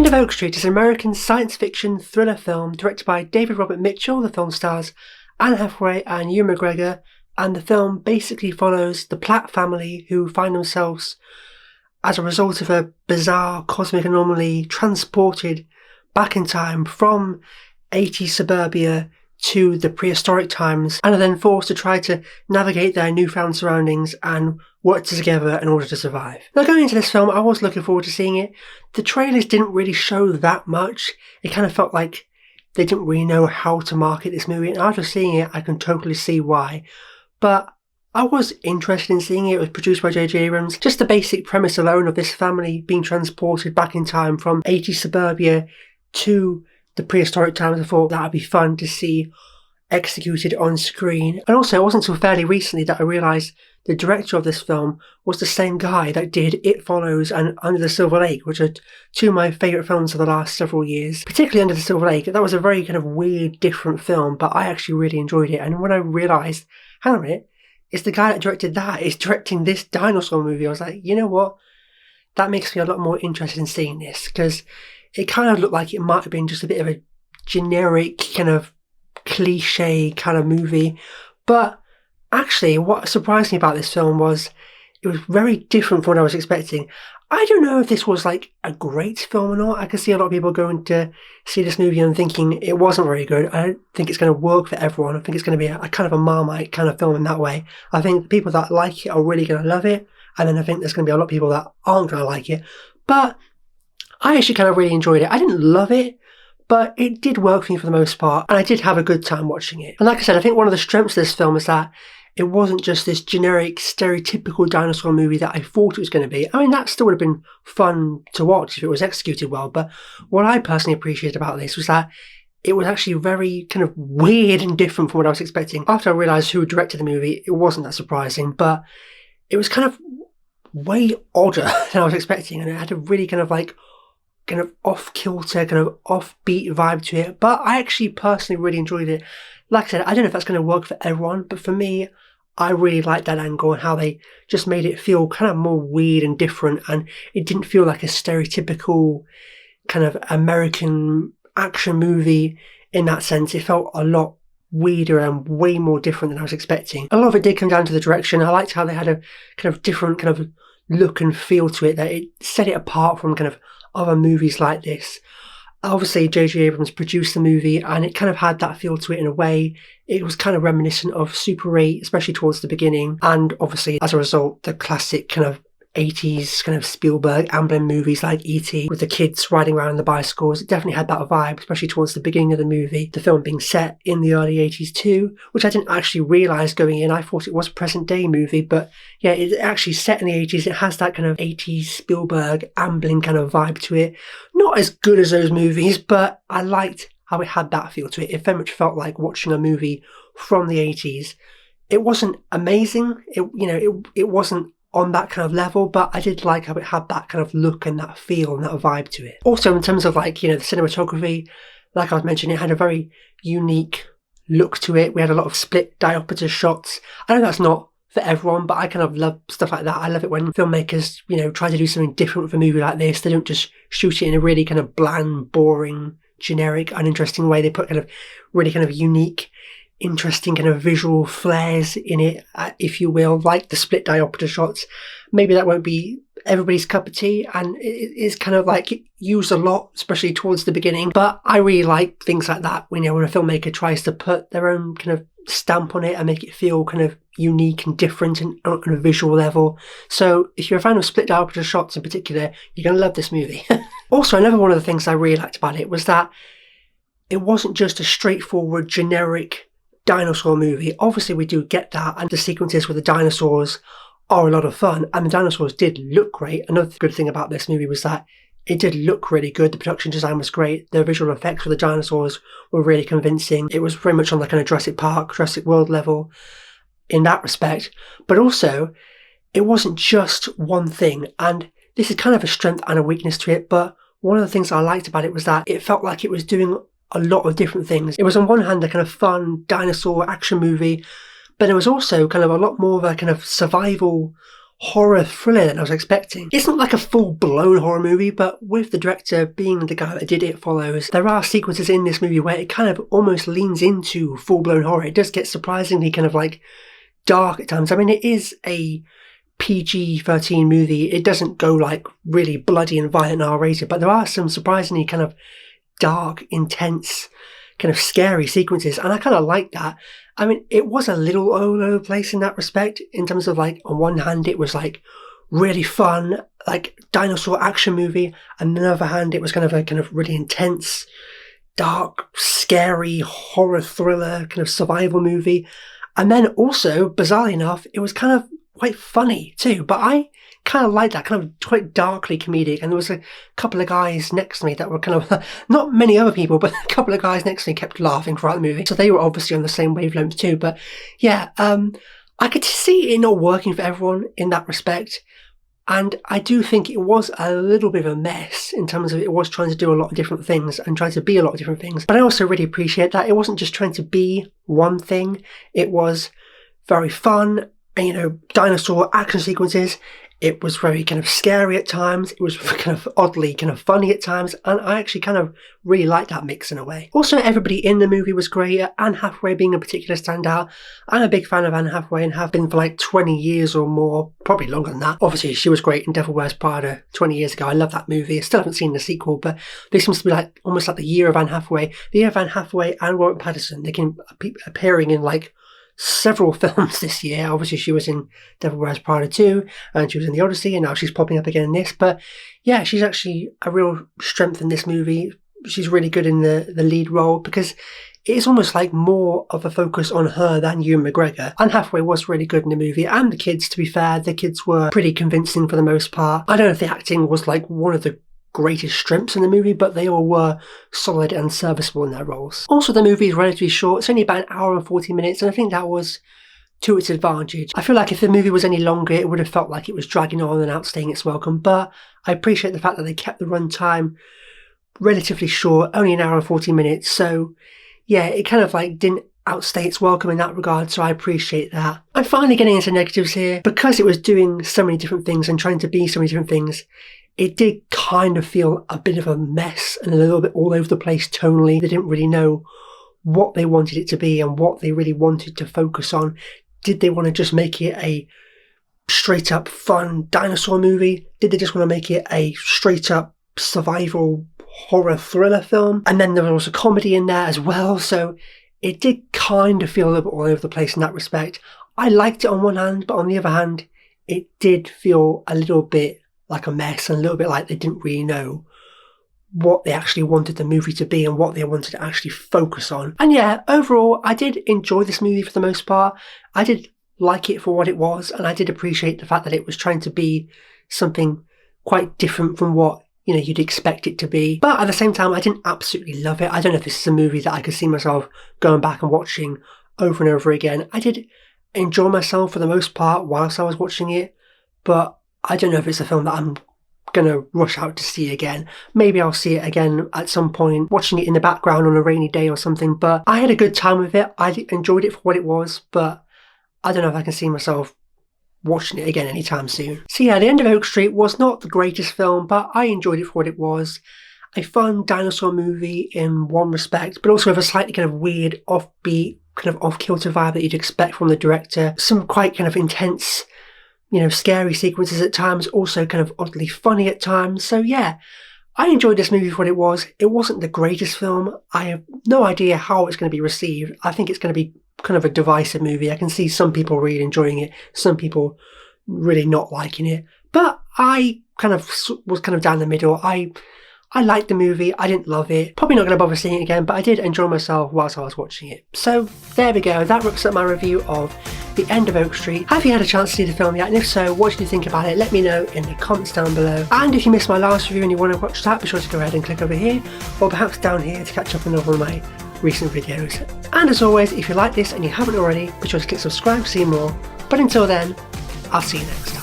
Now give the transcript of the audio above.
of Oak Street is an American science fiction thriller film directed by David Robert Mitchell. The film stars Anne Hathaway and Ewan McGregor, and the film basically follows the Platt family who find themselves, as a result of a bizarre cosmic anomaly, transported back in time from 80s suburbia to the prehistoric times, and are then forced to try to navigate their newfound surroundings and work together in order to survive. Now, going into this film, I was looking forward to seeing it. The trailers didn't really show that much. It kind of felt like they didn't really know how to market this movie, and after seeing it, I can totally see why. But I was interested in seeing it. It was produced by J.J. Abrams. Just the basic premise alone of this family being transported back in time from 80s suburbia to the prehistoric times, I thought that would be fun to see executed on screen. And also, it wasn't until fairly recently that I realised the director of this film was the same guy that did It Follows and Under the Silver Lake, which are two of my favourite films of the last several years. Particularly Under the Silver Lake. That was a very kind of weird, different film, but I actually really enjoyed it. And when I realised, hang on a minute, it's the guy that directed that is directing this dinosaur movie, I was like, you know what? That makes me a lot more interested in seeing this, because it kind of looked like it might have been just a bit of a generic kind of cliche kind of movie. But actually, what surprised me about this film was it was very different from what I was expecting. I don't know if this was like a great film or not. I can see a lot of people going to see this movie and thinking it wasn't very good. I don't think it's going to work for everyone. I think it's going to be a kind of a Marmite kind of film in that way. I think the people that like it are really going to love it. And then I think there's going to be a lot of people that aren't going to like it. But I actually kind of really enjoyed it. I didn't love it, but it did work for me for the most part, and I did have a good time watching it. And like I said, I think one of the strengths of this film is that it wasn't just this generic, stereotypical dinosaur movie that I thought it was going to be. I mean, that still would have been fun to watch if it was executed well, but what I personally appreciated about this was that it was actually very kind of weird and different from what I was expecting. After I realised who directed the movie, it wasn't that surprising, but it was kind of way odder than I was expecting, and it had a really kind of off-kilter, kind of offbeat vibe to it. But I actually personally really enjoyed it. Like I said, I don't know if that's going to work for everyone, but for me, I really liked that angle and how they just made it feel kind of more weird and different, and it didn't feel like a stereotypical kind of American action movie in that sense. It felt a lot weirder and way more different than I was expecting. A lot of it did come down to the direction. I liked how they had a kind of different kind of look and feel to it, that it set it apart from kind of other movies like this. Obviously, J.J. Abrams produced the movie, and it kind of had that feel to it in a way. It was kind of reminiscent of Super 8, especially towards the beginning, and obviously, as a result, the classic kind of 80s kind of Spielberg Amblin movies like E.T. with the kids riding around the bicycles. It definitely had that vibe, especially towards the beginning of the movie. The film being set in the early 80s too, which I didn't actually realise going in. I thought it was a present day movie, but yeah, it's actually set in the 80s. It has that kind of 80s Spielberg Amblin kind of vibe to it. Not as good as those movies, but I liked how it had that feel to it. It very much felt like watching a movie from the 80s. It wasn't amazing. It wasn't on that kind of level, but I did like how it had that kind of look and that feel and that vibe to it. Also, in terms of the cinematography, like I was mentioning, it had a very unique look to it. We had a lot of split diopter shots. I know that's not for everyone, but I kind of love stuff like that. I love it when filmmakers, try to do something different with a movie like this. They don't just shoot it in a really kind of bland, boring, generic, uninteresting way. They put kind of really kind of unique, interesting kind of visual flares in it, if you will, like the split diopter shots. Maybe that won't be everybody's cup of tea, and it is kind of like used a lot, especially towards the beginning. But I really like things like that when a filmmaker tries to put their own kind of stamp on it and make it feel kind of unique and different and on a visual level. So if you're a fan of split diopter shots in particular, you're going to love this movie. Also, another one of the things I really liked about it was that it wasn't just a straightforward generic dinosaur movie. Obviously we do get that, and the sequences with the dinosaurs are a lot of fun, and the dinosaurs did look great. Another good thing about this movie was that it did look really good. The production design was great. The visual effects for the dinosaurs were really convincing. It was very much on the kind of Jurassic Park, Jurassic World level in that respect. But also, it wasn't just one thing, and this is kind of a strength and a weakness to it, but one of the things I liked about it was that it felt like it was doing a lot of different things. It was on one hand a kind of fun dinosaur action movie, but it was also kind of a lot more of a kind of survival horror thriller than I was expecting. It's not like a full-blown horror movie, but with the director being the guy that did It Follows, there are sequences in this movie where it kind of almost leans into full-blown horror. It does get surprisingly kind of like dark at times. I mean, it is a PG-13 movie. It doesn't go like really bloody and violent and R-rated, but there are some surprisingly kind of dark, intense, kind of scary sequences, and I kind of like that. I mean, it was a little all over the place in that respect, in terms of like, on one hand, it was like really fun, like dinosaur action movie, and on the other hand, it was kind of really intense, dark, scary, horror thriller, kind of survival movie. And then also, bizarrely enough, it was kind of quite funny too, but I kind of like that, kind of quite darkly comedic. And there was a couple of guys next to me that were kind of, not many other people, but a couple of guys next to me kept laughing throughout the movie. So they were obviously on the same wavelength too. But yeah, I could see it not working for everyone in that respect. And I do think it was a little bit of a mess in terms of it was trying to do a lot of different things and trying to be a lot of different things. But I also really appreciate that it wasn't just trying to be one thing. It was very fun, and, you know, dinosaur action sequences. It was very kind of scary at times. It was kind of oddly kind of funny at times. And I actually kind of really liked that mix in a way. Also, everybody in the movie was great. Anne Hathaway being a particular standout. I'm a big fan of Anne Hathaway and have been for like 20 years or more, probably longer than that. Obviously, she was great in Devil Wears Prada 20 years ago. I love that movie. I still haven't seen the sequel, but this seems to be like almost like the year of Anne Hathaway. The year of Anne Hathaway and Robert Pattinson. They can appearing in like several films this year. Obviously, she was in Devil Wears Prada 2, and she was in The Odyssey, and now she's popping up again in this. But yeah, she's actually a real strength in this movie. She's really good in the lead role, because it is almost like more of a focus on her than Ewan McGregor. Anne Hathaway was really good in the movie, and the kids, to be fair, the kids were pretty convincing for the most part. I don't know if the acting was like one of the greatest strengths in the movie, but they all were solid and serviceable in their roles. Also, the movie is relatively short. It's only about an hour and 40 minutes, and I think that was to its advantage. I feel like if the movie was any longer, it would have felt like it was dragging on and outstaying its welcome, but I appreciate the fact that they kept the runtime relatively short, only an hour and 40 minutes, so yeah, it kind of like didn't outstay its welcome in that regard, so I appreciate that. I'm finally getting into negatives here. Because it was doing so many different things and trying to be so many different things, it did kind of feel a bit of a mess and a little bit all over the place tonally. They didn't really know what they wanted it to be and what they really wanted to focus on. Did they want to just make it a straight up fun dinosaur movie? Did they just want to make it a straight up survival horror thriller film? And then there was also comedy in there as well, so it did kind of feel a little bit all over the place in that respect. I liked it on one hand, but on the other hand, it did feel a little bit like a mess, and a little bit like they didn't really know what they actually wanted the movie to be and what they wanted to actually focus on. And yeah, overall, I did enjoy this movie for the most part. I did like it for what it was, and I did appreciate the fact that it was trying to be something quite different from what, you know, you'd expect it to be. But at the same time, I didn't absolutely love it. I don't know if this is a movie that I could see myself going back and watching over and over again. I did enjoy myself for the most part whilst I was watching it, but I don't know if it's a film that I'm going to rush out to see again. Maybe I'll see it again at some point, watching it in the background on a rainy day or something, but I had a good time with it. I enjoyed it for what it was, but I don't know if I can see myself watching it again anytime soon. So yeah, The End of Oak Street was not the greatest film, but I enjoyed it for what it was. A fun dinosaur movie in one respect, but also with a slightly kind of weird, offbeat, kind of off-kilter vibe that you'd expect from the director. Some quite kind of intense, you know, scary sequences at times, also kind of oddly funny at times. So yeah, I enjoyed this movie for what it was. It wasn't the greatest film. I have no idea how it's going to be received. I think it's going to be kind of a divisive movie. I can see some people really enjoying it, some people really not liking it. But I kind of was kind of down the middle. I liked the movie. I didn't love it. Probably not going to bother seeing it again, but I did enjoy myself whilst I was watching it. So there we go. That wraps up my review of The End of Oak Street. Have you had a chance to see the film yet? And if so, what did you think about it? Let me know in the comments down below. And if you missed my last review and you want to watch that, be sure to go ahead and click over here, or perhaps down here to catch up on one of my recent videos. And as always, if you like this and you haven't already, be sure to click subscribe to see more. But until then, I'll see you next time.